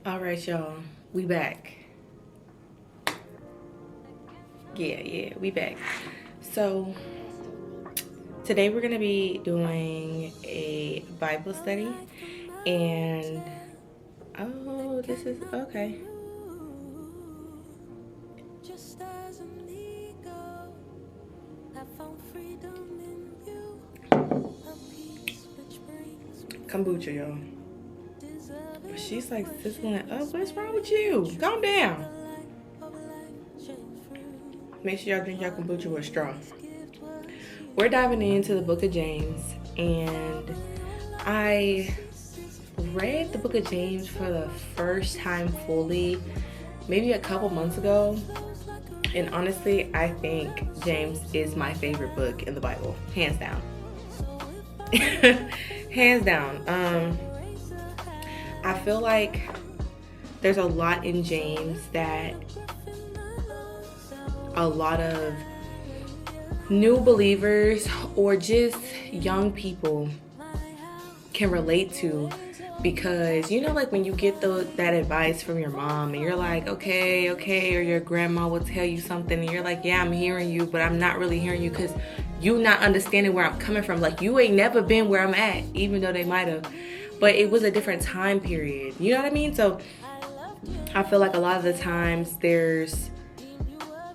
All right, y'all, we back. Yeah, we back. So today we're gonna be doing a Bible study, and oh, this is okay. Kombucha, y'all. She's like sizzling up. What's wrong with you? Calm down. Make sure y'all drink your kombucha with a straw. We're diving into the book of James, and I read the book of James for the first time fully maybe a couple months ago. And honestly, I think James is my favorite book in the Bible, hands down. Hands down. I feel like there's a lot in James that a lot of new believers or just young people can relate to, because you know, like when you get that advice from your mom and you're like, okay, or your grandma will tell you something and you're like, yeah, I'm hearing you, but I'm not really hearing you because you not understanding where I'm coming from. Like, you ain't never been where I'm at, even though they might have, but it was a different time period, you know what I mean? So I feel like a lot of the times there's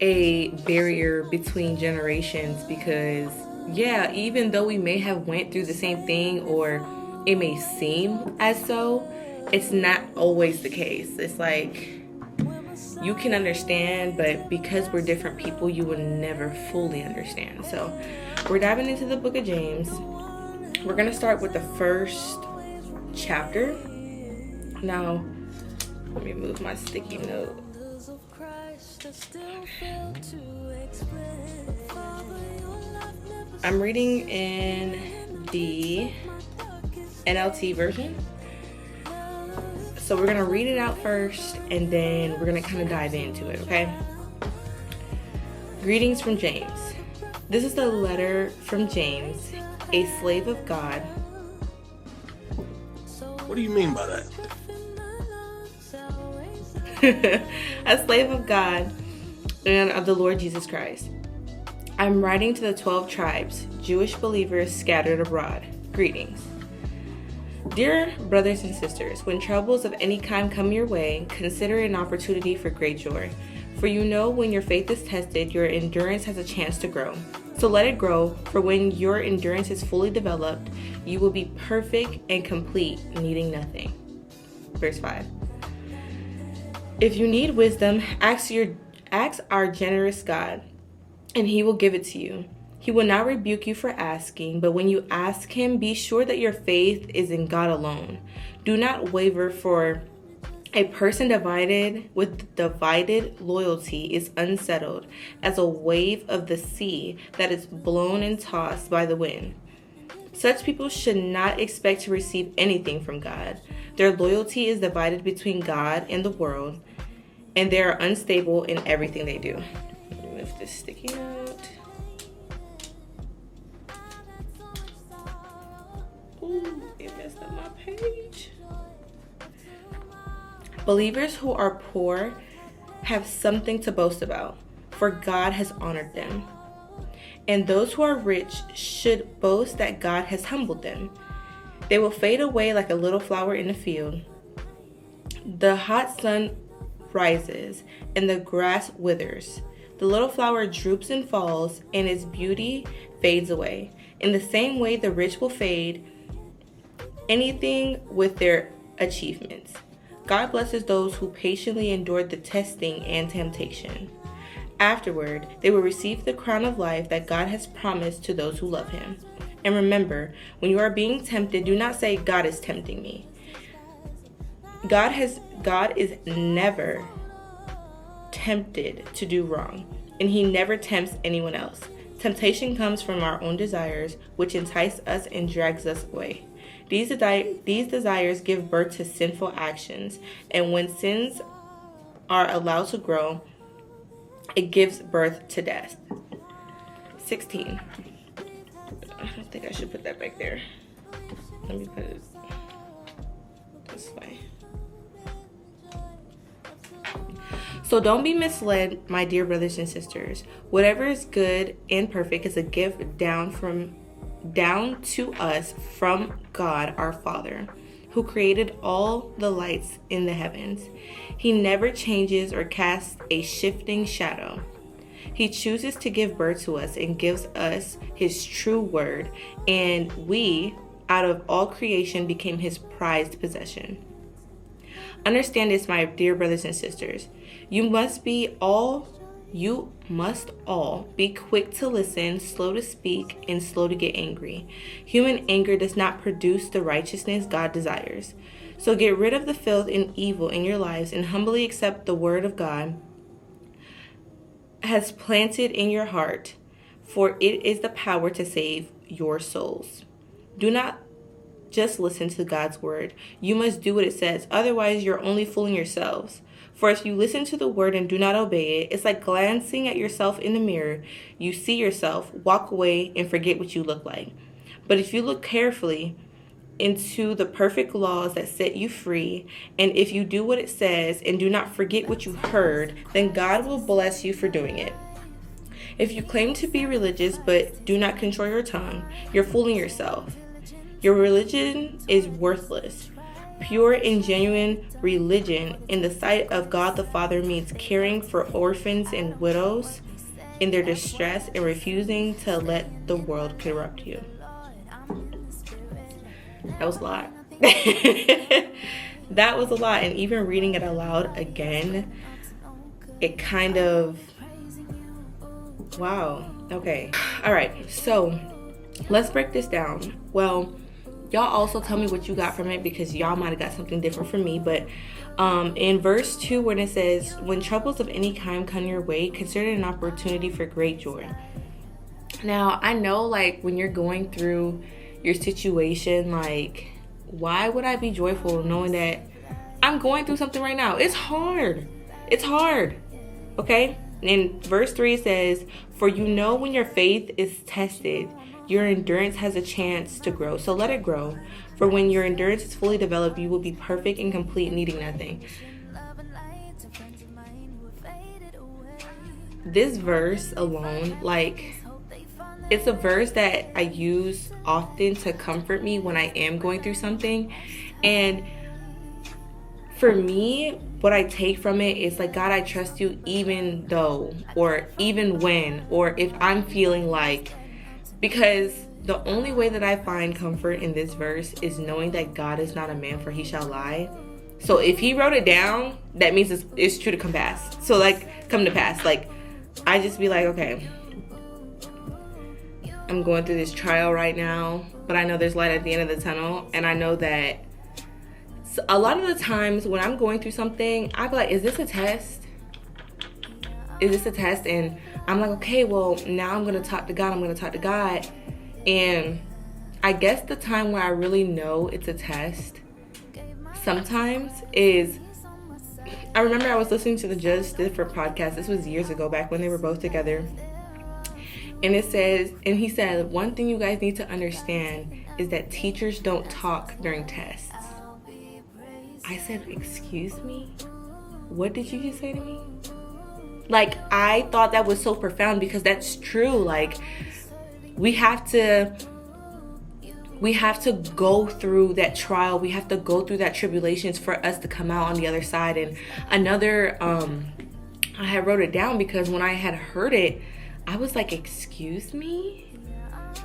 a barrier between generations, because yeah, even though we may have went through the same thing, or it may seem as so, it's not always the case. It's like you can understand, but because we're different people, you will never fully understand. So we're diving into the book of James. We're gonna start with the first chapter. Now let me move my sticky note. I'm reading in the NLT version. So we're going to read it out first, and then we're going to kind of dive into it, okay? Greetings from James. This is the letter from James, a slave of God. What do you mean by that? A slave of God and of the Lord Jesus Christ. I'm writing to the 12 tribes, Jewish believers scattered abroad. Greetings. Dear brothers and sisters, when troubles of any kind come your way, consider it an opportunity for great joy. For you know, when your faith is tested, your endurance has a chance to grow. So let it grow, for when your endurance is fully developed, you will be perfect and complete, needing nothing. Verse 5. If you need wisdom, ask our generous God, and he will give it to you. He will not rebuke you for asking, but when you ask him, be sure that your faith is in God alone. Do not waver, for a person divided with divided loyalty is unsettled as a wave of the sea that is blown and tossed by the wind. Such people should not expect to receive anything from God. Their loyalty is divided between God and the world, and they are unstable in everything they do. Let me move this sticky note. Ooh, it messed up my page. Believers who are poor have something to boast about, for God has honored them. And those who are rich should boast that God has humbled them. They will fade away like a little flower in the field. The hot sun rises and the grass withers. The little flower droops and falls, and its beauty fades away. In the same way, the rich will fade anything with their achievements. God blesses those who patiently endured the testing and temptation. Afterward, they will receive the crown of life that God has promised to those who love him. And remember, when you are being tempted, do not say, God is tempting me. God is never tempted to do wrong, and he never tempts anyone else. Temptation comes from our own desires, which entice us and drags us away. These desires give birth to sinful actions, and when sins are allowed to grow, it gives birth to death. 16. I don't think I should put that back there. Let me put it this way. So don't be misled, my dear brothers and sisters. Whatever is good and perfect is a gift down to us from God our Father, who created all the lights in the heavens. He never changes or casts a shifting shadow. He chooses to give birth to us and gives us his true word, and we, out of all creation, became his prized possession. Understand this, my dear brothers and sisters. You must all be quick to listen, slow to speak, and slow to get angry. Human anger does not produce the righteousness God desires. So get rid of the filth and evil in your lives and humbly accept the word of God has planted in your heart, for it is the power to save your souls. Do not just listen to God's word. You must do what it says. Otherwise, you're only fooling yourselves. For if you listen to the word and do not obey it, it's like glancing at yourself in the mirror. You see yourself, walk away, and forget what you look like. But if you look carefully into the perfect laws that set you free, and if you do what it says and do not forget what you heard, then God will bless you for doing it. If you claim to be religious but do not control your tongue, you're fooling yourself. Your religion is worthless. Pure and genuine religion in the sight of God the Father means caring for orphans and widows in their distress and refusing to let the world corrupt you. That was a lot. That was a lot. And even reading it aloud again, it kind of, wow. Okay. All right. So let's break this down. Well, y'all also tell me what you got from it, because y'all might have got something different from me. But in verse 2, when it says, when troubles of any kind come your way, consider it an opportunity for great joy. Now, I know, like, when you're going through your situation, like, why would I be joyful knowing that I'm going through something right now? It's hard. It's hard. Okay? In verse 3 it says, for you know when your faith is tested, your endurance has a chance to grow. So let it grow. For when your endurance is fully developed, you will be perfect and complete, needing nothing. This verse alone, like, it's a verse that I use often to comfort me when I am going through something. And for me, what I take from it is like, God, I trust you even though, or even when, or if I'm feeling like, because the only way that I find comfort in this verse is knowing that God is not a man for he shall lie. So if he wrote it down, that means it's true to come pass. So like, come to pass. Like, I just be like, okay, I'm going through this trial right now, but I know there's light at the end of the tunnel. And I know that a lot of the times when I'm going through something, I be like, is this a test? Is this a test? And I'm like, okay, well, now I'm going to talk to God. I'm going to talk to God. And I guess the time where I really know it's a test sometimes is, I remember I was listening to the Judge Stifford podcast. This was years ago, back when they were both together. And it says, and he said, one thing you guys need to understand is that teachers don't talk during tests. I said, excuse me? What did you just say to me? Like, I thought that was so profound, because that's true. Like, we have to go through that trial. We have to go through that tribulations for us to come out on the other side. And another, I had wrote it down because when I had heard it, I was like, excuse me?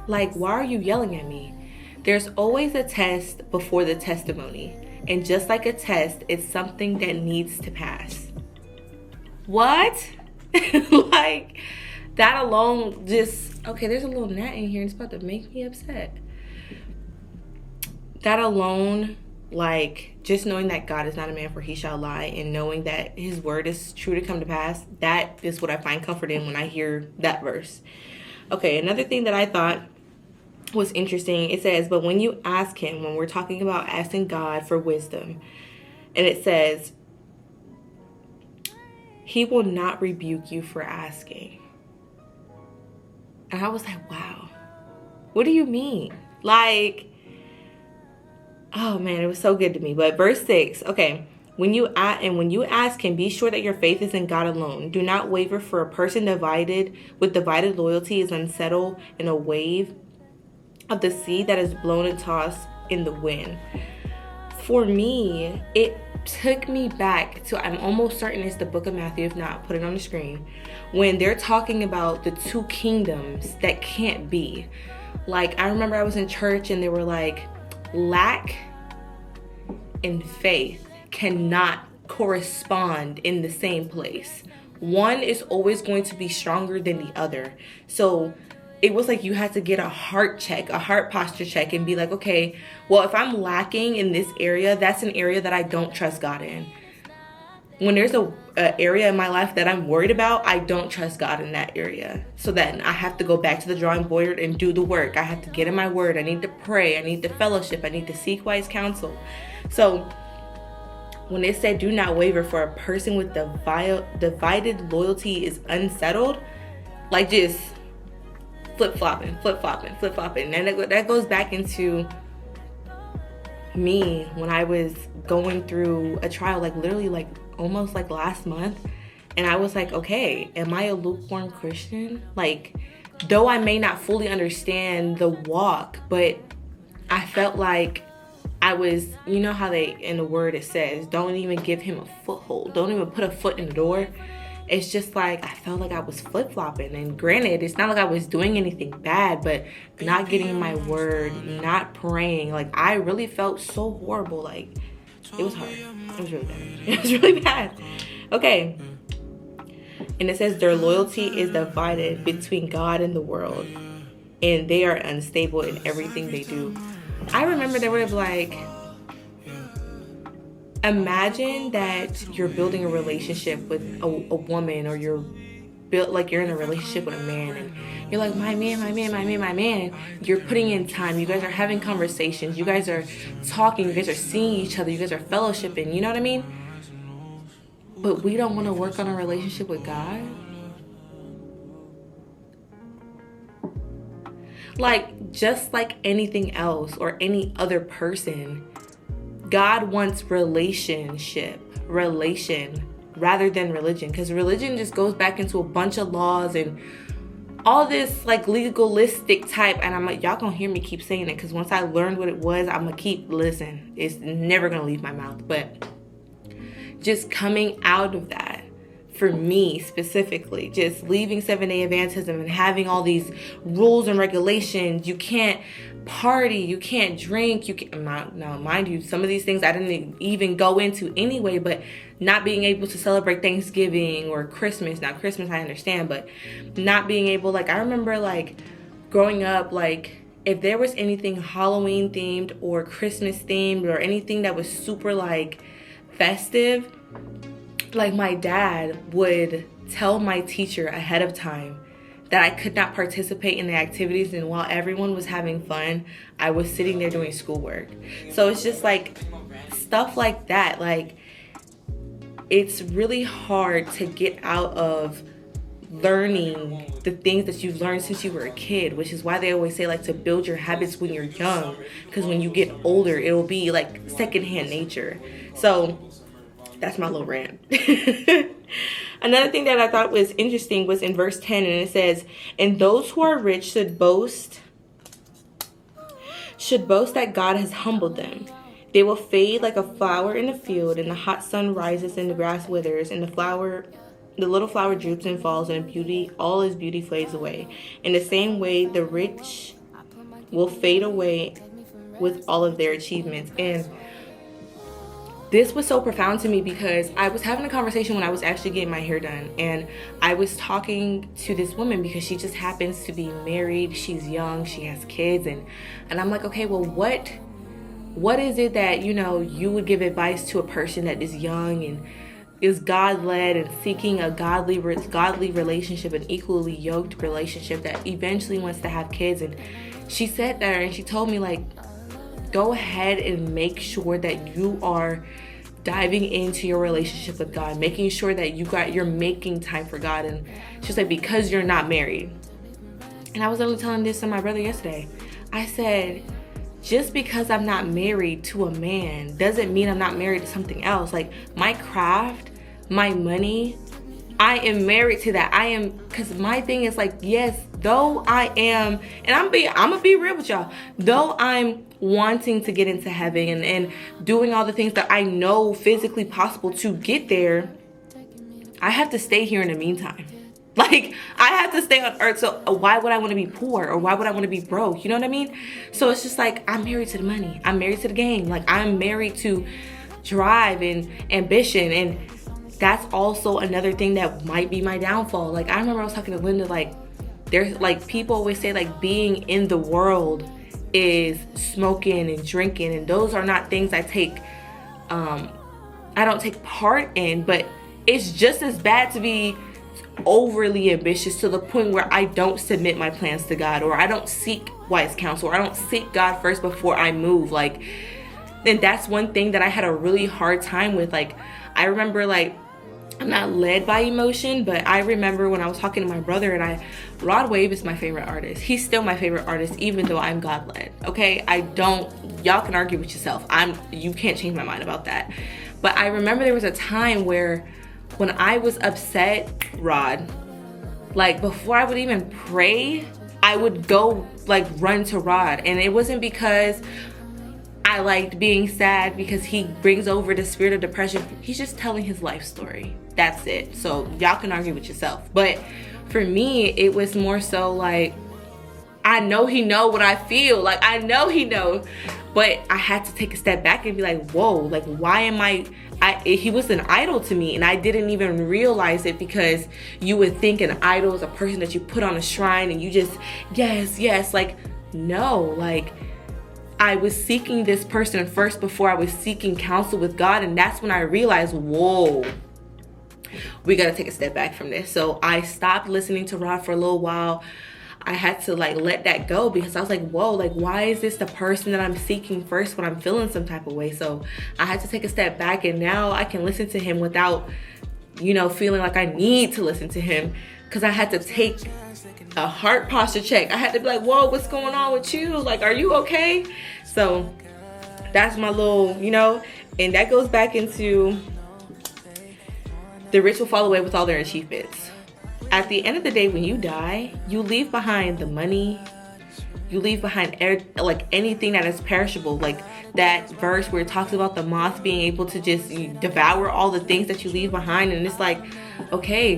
Like, why are you yelling at me? There's always a test before the testimony. And just like a test, it's something that needs to pass. What? Like, that alone just, okay, there's a little gnat in here and it's about to make me upset. That alone, like, just knowing that God is not a man for he shall lie, and knowing that his word is true to come to pass, that is what I find comfort in when I hear that verse. Okay, another thing that I thought was interesting, it says, but when you ask him, when we're talking about asking God for wisdom, and it says, he will not rebuke you for asking. And I was like, wow, what do you mean? Like, oh man, it was so good to me. But verse 6, okay, When you ask him, be sure that your faith is in God alone. Do not waver, for a person with divided loyalty is unsettled in a wave of the sea that is blown and tossed in the wind. For me, it took me back to, I'm almost certain it's the book of Matthew, if not, put it on the screen, when they're talking about the two kingdoms that can't be. Like, I remember I was in church and they were like, lack and faith cannot correspond in the same place. One is always going to be stronger than the other. So it was like you had to get a heart check, a heart posture check, and be like, okay, well, if I'm lacking in this area, that's an area that I don't trust God in. When there's a area in my life that I'm worried about, I don't trust God in that area. So then I have to go back to the drawing board and do the work. I have to get in my word. I need to pray. I need to fellowship. I need to seek wise counsel. So when it said, do not waver, for a person with divided loyalty is unsettled, like just flip-flopping. And that goes back into me when I was going through a trial, like literally like almost like last month. And I was like, okay, am I a lukewarm Christian? Like, though I may not fully understand the walk, but I felt like I was, you know how they, in the word it says, don't even give him a foothold. Don't even put a foot in the door. It's just like, I felt like I was flip-flopping. And granted, it's not like I was doing anything bad, but not getting in my word, not praying. Like, I really felt so horrible. Like, it was hard. It was really bad. It was really bad. Okay. And it says their loyalty is divided between God and the world, and they are unstable in everything they do. I remember they were like, imagine that you're building a relationship with a woman, or you're in a relationship with a man, and you're like, my man. You're putting in time. You guys are having conversations. You guys are talking. You guys are seeing each other. You guys are fellowshipping. You know what I mean? But we don't want to work on a relationship with God. Like, just like anything else or any other person, God wants relation rather than religion. Because religion just goes back into a bunch of laws and all this like legalistic type. And I'm like, y'all gonna hear me keep saying it, because once I learned what it was, I'm gonna keep listening. It's never gonna leave my mouth. But just coming out of that, for me specifically, just leaving Seventh-day Adventism and having all these rules and regulations. You can't party, you can't drink, you can't, now mind you, some of these things I didn't even go into anyway, but not being able to celebrate Thanksgiving or Christmas. Now Christmas I understand, but not being able, like, I remember like growing up, like if there was anything Halloween themed or Christmas themed or anything that was super like festive, like my dad would tell my teacher ahead of time that I could not participate in the activities, and while everyone was having fun, I was sitting there doing schoolwork. So it's just like stuff like that. Like, it's really hard to get out of learning the things that you've learned since you were a kid, which is why they always say like to build your habits when you're young, because when you get older, it'll be like secondhand nature. So that's my little rant. Another thing that I thought was interesting was in verse 10, and it says, and those who are rich should boast that God has humbled them. They will fade like a flower in a field, and the hot sun rises and the grass withers, and the little flower droops and falls, and all his beauty fades away. In the same way, the rich will fade away with all of their achievements. And this was so profound to me, because I was having a conversation when I was actually getting my hair done, and I was talking to this woman because she just happens to be married. She's young, she has kids, and I'm like, okay, well, what is it that, you know, you would give advice to a person that is young and is God-led and seeking a godly relationship, an equally yoked relationship that eventually wants to have kids? And she said that, and she told me, like, go ahead and make sure that you are diving into your relationship with God, making sure that you're making time for God. And she's like, because you're not married. And I was only telling this to my brother yesterday. I said, just because I'm not married to a man doesn't mean I'm not married to something else. Like my craft, my money, I am married to that. Because my thing is like, yes, though I am, and I'm gonna be real with y'all, though I'm wanting to get into heaven and doing all the things that I know physically possible to get there, I have to stay here in the meantime. Like, I have to stay on earth, so why would I want to be poor, or why would I want to be broke? You know what I mean? So it's just like, I'm married to the money. I'm married to the game. Like, I'm married to drive and ambition, and that's also another thing that might be my downfall. Like, I remember I was talking to Linda, like, there's, like, people always say, like, being in the world is smoking and drinking, and those are not things I don't take part in, but it's just as bad to be overly ambitious to the point where I don't submit my plans to God, or I don't seek wise counsel, or I don't seek God first before I move. Like, and that's one thing that I had a really hard time with. Like, I remember, like, I'm not led by emotion, but I remember when I was talking to my brother, and Rod Wave is my favorite artist. He's still my favorite artist, even though I'm God led. Okay, y'all can argue with yourself. You can't change my mind about that. But I remember there was a time where when I was upset, Rod, like, before I would even pray, I would go, like, run to Rod. And it wasn't because I liked being sad, because he brings over the spirit of depression. He's just telling his life story. That's it. So y'all can argue with yourself. But for me, it was more so like, I know he know what I feel. Like, I know he know. But I had to take a step back and be like, whoa, like, why am he was an idol to me, and I didn't even realize it, because you would think an idol is a person that you put on a shrine and you just, yes. Like, no, like, I was seeking this person first before I was seeking counsel with God. And that's when I realized, whoa, we gotta take a step back from this. So I stopped listening to Rod for a little while. I had to, like, let that go, because I was like, whoa, like, why is this the person that I'm seeking first when I'm feeling some type of way? So I had to take a step back, and now I can listen to him without, feeling like I need to listen to him, because I had to take a heart posture check. I had to be like, whoa, what's going on with you? Like, are you okay? So that's my little, and that goes back into the rich will fall away with all their achievements. At the end of the day, when you die, you leave behind the money, you leave behind like anything that is perishable. Like that verse where it talks about the moth being able to just devour all the things that you leave behind. And it's like, okay,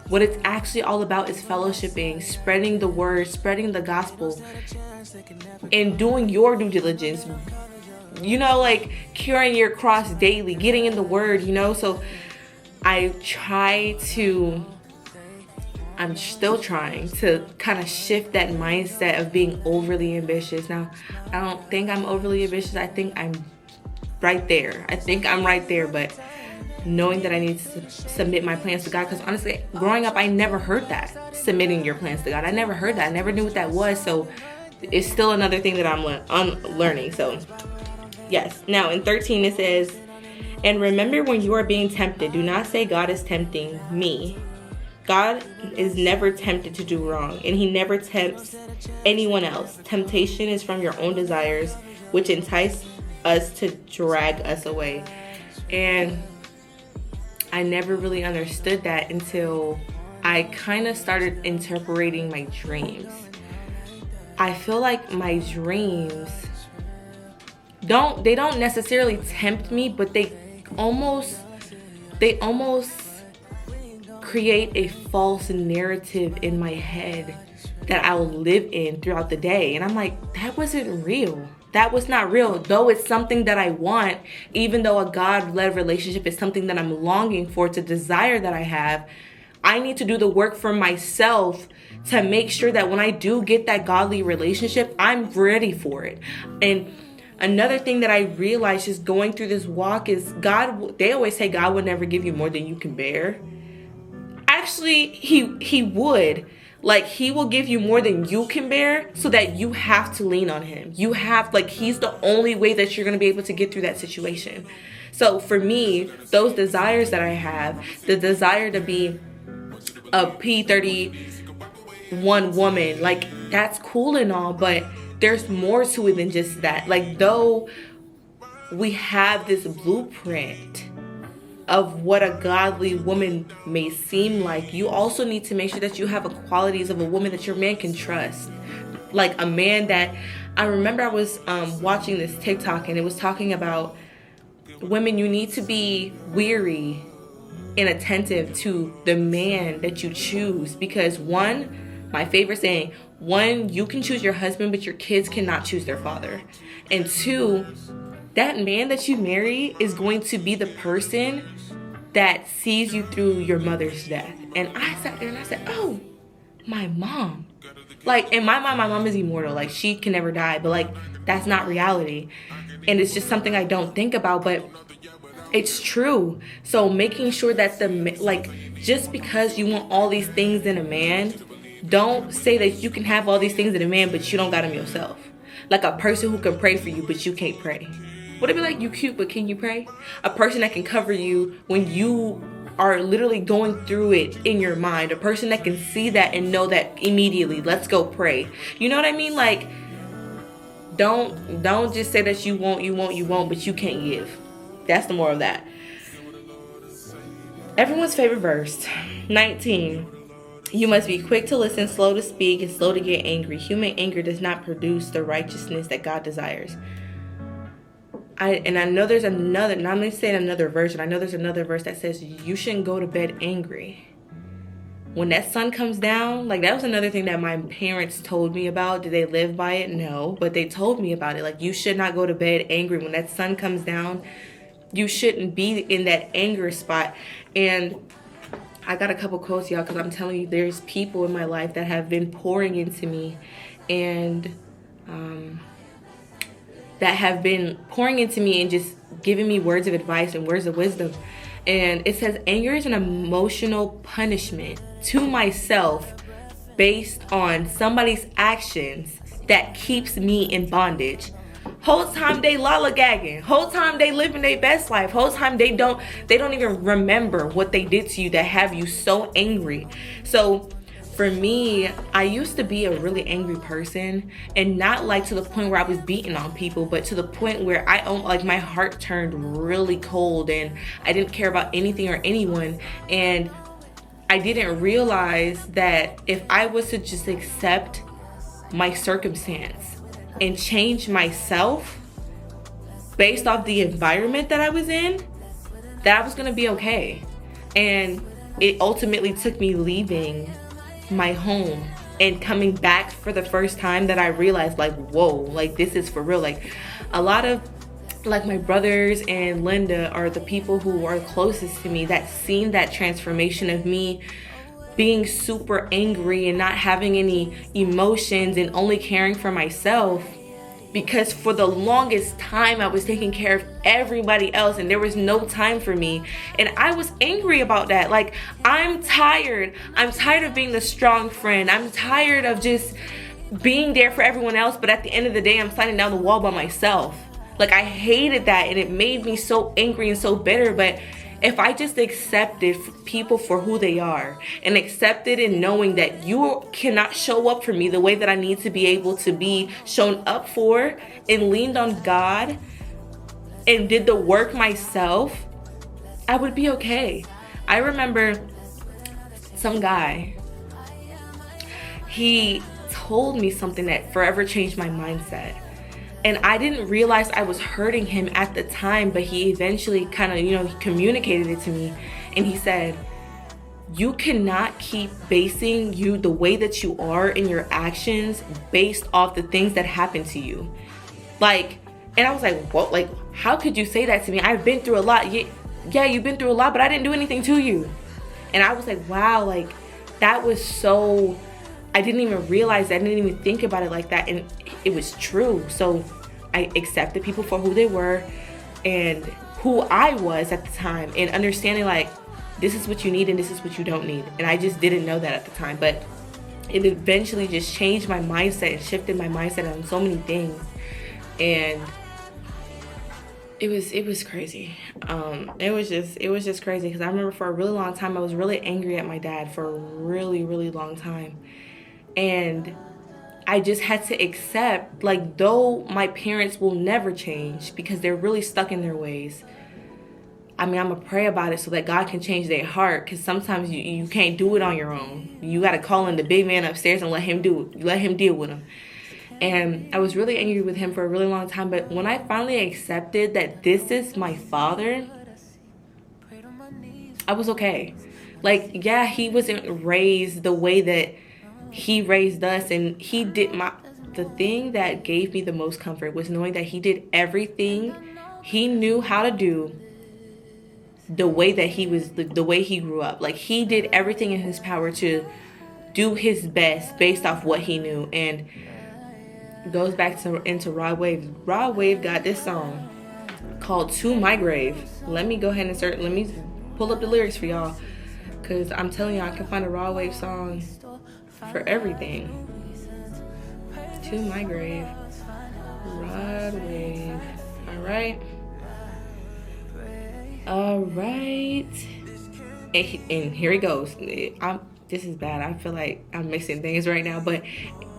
what it's actually all about is fellowshipping, spreading the word, spreading the gospel, and doing your due diligence. Like carrying your cross daily, getting in the word, So I'm still trying to kind of shift that mindset of being overly ambitious. Now, I don't think I'm overly ambitious. I think I'm right there. But knowing that I need to submit my plans to God, because honestly, growing up, I never heard that, submitting your plans to God. I never heard that. I never knew what that was. So it's still another thing that I'm learning. So yes. Now in 13 it says, and remember when you are being tempted, do not say God is tempting me. God is never tempted to do wrong, and he never tempts anyone else. Temptation is from your own desires, which entice us to drag us away. And I never really understood that until I kind of started interpreting my dreams. I feel like my dreams don't necessarily tempt me, but they almost create a false narrative in my head that I will live in throughout the day. And I'm like, that wasn't real. That was not real. Though it's something that I want, even though a God-led relationship is something that I'm longing for, it's a desire that I have, I need to do the work for myself to make sure that when I do get that godly relationship, I'm ready for it. And another thing that I realized just going through this walk is they always say God would never give you more than you can bear. Actually, he would. Like, he will give you more than you can bear so that you have to lean on him. He's the only way that you're going to be able to get through that situation. So for me, those desires that I have, the desire to be a P31 woman, like, that's cool and all, but there's more to it than just that. Like, though we have this blueprint of what a godly woman may seem like, you also need to make sure that you have the qualities of a woman that your man can trust. Like a man that, I remember I was watching this TikTok, and it was talking about women, you need to be weary and attentive to the man that you choose, because one, my favorite saying, one, you can choose your husband, but your kids cannot choose their father. And two, that man that you marry is going to be the person that sees you through your mother's death. And I sat there and I said, oh, my mom. Like, in my mind, my mom is immortal. Like, she can never die. But, like, that's not reality. And it's just something I don't think about. But it's true. So making sure that just because you want all these things in a man, don't say that you can have all these things in a man, but you don't got them yourself. Like a person who can pray for you, but you can't pray. Would it be like, you cute, but can you pray? A person that can cover you when you are literally going through it in your mind. A person that can see that and know that immediately. Let's go pray. You know what I mean? Like, don't just say that you won't, but you can't give. That's the moral of that. Everyone's favorite verse, 19. You must be quick to listen, slow to speak, and slow to get angry. Human anger does not produce the righteousness that God desires. I know there's another, now I'm going to say another verse, and I know there's another verse that says you shouldn't go to bed angry. When that sun comes down, like, that was another thing that my parents told me about. Did they live by it? No, but they told me about it. Like, you should not go to bed angry. When that sun comes down, you shouldn't be in that anger spot. And I got a couple quotes, y'all, because I'm telling you, there's people in my life that have been pouring into me, and that have been pouring into me and just giving me words of advice and words of wisdom. And it says, anger is an emotional punishment to myself based on somebody's actions that keeps me in bondage. Whole time they lollygagging, whole time they living their best life, whole time they don't even remember what they did to you that have you so angry. So for me, I used to be a really angry person, and not like to the point where I was beating on people, but to the point where my heart turned really cold and I didn't care about anything or anyone. And I didn't realize that if I was to just accept my circumstance and change myself based off the environment that I was in, that I was gonna be okay. And it ultimately took me leaving my home and coming back for the first time that I realized, like, whoa, like, this is for real. Like, a lot of, like, my brothers and Linda are the people who are closest to me that seen that transformation of me being super angry and not having any emotions and only caring for myself. Because for the longest time I was taking care of everybody else and there was no time for me. And I was angry about that. Like, I'm tired. I'm tired of being the strong friend. I'm tired of just being there for everyone else. But at the end of the day, I'm sliding down the wall by myself. Like, I hated that, and it made me so angry and so bitter. But if I just accepted people for who they are and accepted in knowing that you cannot show up for me the way that I need to be able to be shown up for, and leaned on God and did the work myself, I would be okay. I remember some guy, he told me something that forever changed my mindset. And I didn't realize I was hurting him at the time, but he eventually kind of, he communicated it to me. And he said, you cannot keep basing the way that you are in your actions based off the things that happen to you. Like, and I was like, what? Like, how could you say that to me? I've been through a lot. Yeah, you've been through a lot, but I didn't do anything to you. And I was like, wow, like, that was so, I didn't even realize that. I didn't even think about it like that. And it was true. So I accepted people for who they were and who I was at the time, and understanding, like, this is what you need and this is what you don't need. And I just didn't know that at the time, but it eventually just changed my mindset and shifted my mindset on so many things. And it was crazy. It was just crazy, because I remember for a really long time I was really angry at my dad for a really, really long time. And I just had to accept, like, though my parents will never change because they're really stuck in their ways. I mean, I'm going to pray about it so that God can change their heart, because sometimes you can't do it on your own. You got to call in the big man upstairs and let him do it. Let him deal with him. And I was really angry with him for a really long time. But when I finally accepted that this is my father, I was okay. Like, yeah, he wasn't raised the way that he raised us. And he did the thing that gave me the most comfort was knowing that he did everything he knew how to do the way that he was, the way he grew up. Like, he did everything in his power to do his best based off what he knew. And goes back into Rod Wave. Rod Wave got this song called To My Grave. Let me go ahead and let me pull up the lyrics for y'all, because I'm telling y'all, I can find a Rod Wave song for everything. To My Grave. Rod Wave. Alright. And here he goes. This is bad. I feel like I'm mixing things right now, but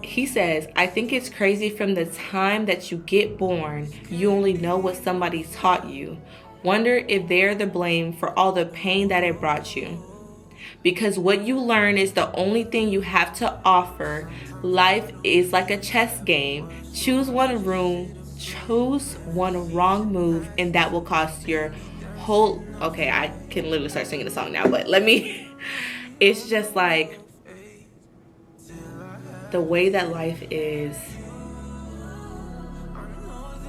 he says, I think it's crazy from the time that you get born, you only know what somebody taught you. Wonder if they're the blame for all the pain that it brought you. Because what you learn is the only thing you have to offer. Life is like a chess game. Choose one wrong move, and that will cost your whole... Okay, I can literally start singing the song now, but let me... It's just like... the way that life is,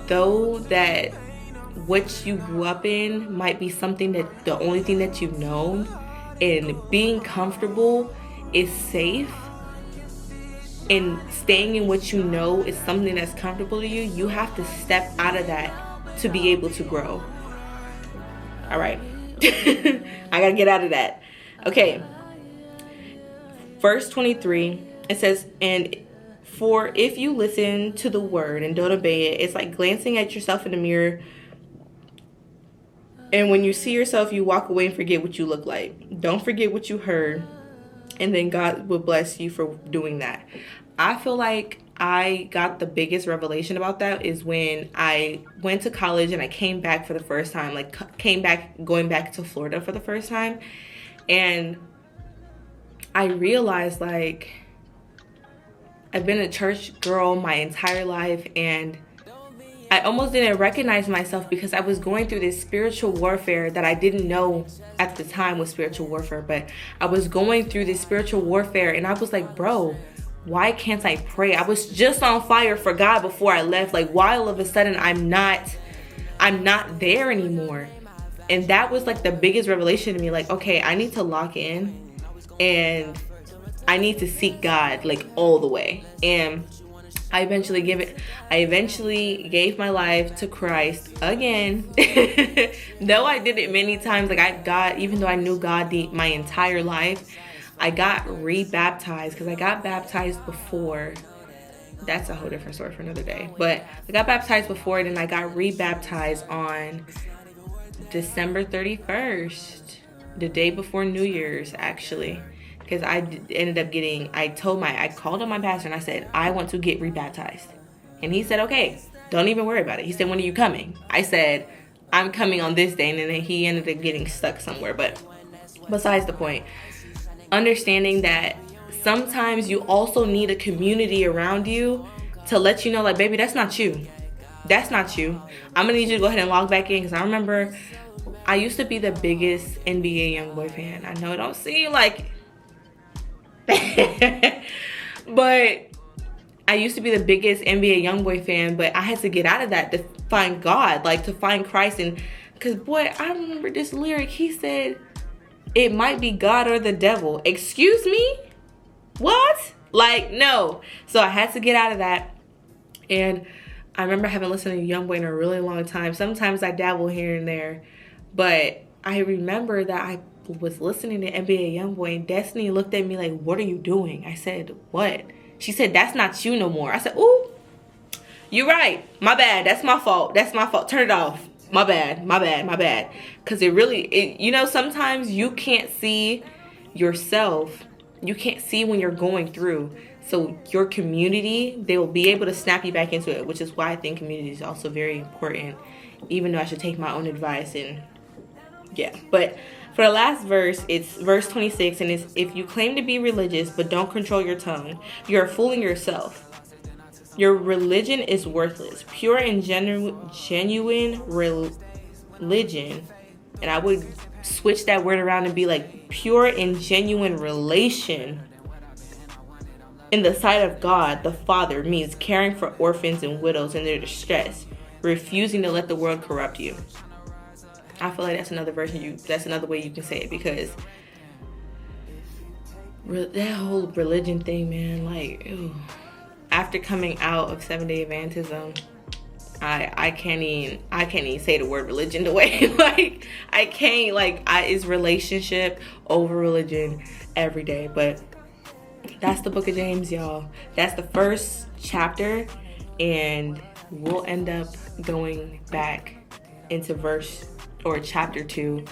though that what you grew up in might be something that the only thing that you've known, and being comfortable is safe, and staying in what you know is something that's comfortable to you, you have to step out of that to be able to grow. All right. I gotta get out of that. Okay. Verse 23. It says, and for if you listen to the word and don't obey it, it's like glancing at yourself in the mirror. And when you see yourself, you walk away and forget what you look like. Don't forget what you heard. And then God will bless you for doing that. I feel like I got the biggest revelation about that is when I went to college and I came back for the first time. Like, going back to Florida for the first time. And I realized, like... I've been a church girl my entire life, and I almost didn't recognize myself because I was going through this spiritual warfare that I didn't know at the time was spiritual warfare, but I was going through this spiritual warfare, and I was like, bro, why can't I pray? I was just on fire for God before I left. Like, why all of a sudden I'm not there anymore? And that was like the biggest revelation to me. Like, okay, I need to lock in, and I need to seek God like all the way. And I eventually gave my life to Christ again. Though I did it many times, like even though I knew God my entire life, I got rebaptized because I got baptized before. That's a whole different story for another day. But I got baptized before it, and I got rebaptized on December 31st, the day before New Year's, actually. Because I ended up I called on my pastor and I said, I want to get rebaptized. And he said, okay, don't even worry about it. He said, when are you coming? I said, I'm coming on this day. And then he ended up getting stuck somewhere. But besides the point, understanding that sometimes you also need a community around you to let you know, like, baby, that's not you. That's not you. I'm going to need you to go ahead and log back in. Because I remember I used to be the biggest NBA YoungBoy fan. I know it don't seem like... but I used to be the biggest NBA YoungBoy fan, but I had to get out of that to find God, like to find Christ. And because, boy, I remember this lyric. He said, it might be God or the devil. Excuse me? What? Like, no. So I had to get out of that. And I remember having listened to YoungBoy in a really long time. Sometimes I dabble here and there, but I remember that I was listening to NBA YoungBoy, and Destiny looked at me like, what are you doing? I said, what? She said, that's not you no more. I said, ooh, you're right. My bad. That's my fault. Turn it off. My bad. Because sometimes you can't see yourself. You can't see when you're going through. So your community, they will be able to snap you back into it, which is why I think community is also very important, even though I should take my own advice and yeah. But for the last verse, it's verse 26, and it's, if you claim to be religious but don't control your tongue, you're fooling yourself. Your religion is worthless. Pure and genuine religion, and I would switch that word around and be like pure and genuine relation in the sight of God the Father means caring for orphans and widows in their distress, refusing to let the world corrupt you. I feel like that's another way you can say it, because that whole religion thing, man, like, ew. After coming out of 7-Day Adventism, I can't even say the word religion the way like I can't, like, it's relationship over religion every day. But that's the book of James, y'all. That's the first chapter, and we'll end up going back into chapter 2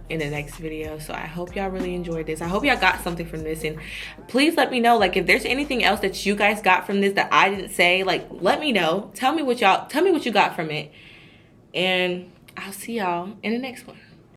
in the next video. So I hope y'all really enjoyed this. I hope y'all got something from this, and please let me know, like, if there's anything else that you guys got from this that I didn't say, like, let me know. Tell me what you got from it, and I'll see y'all in the next one.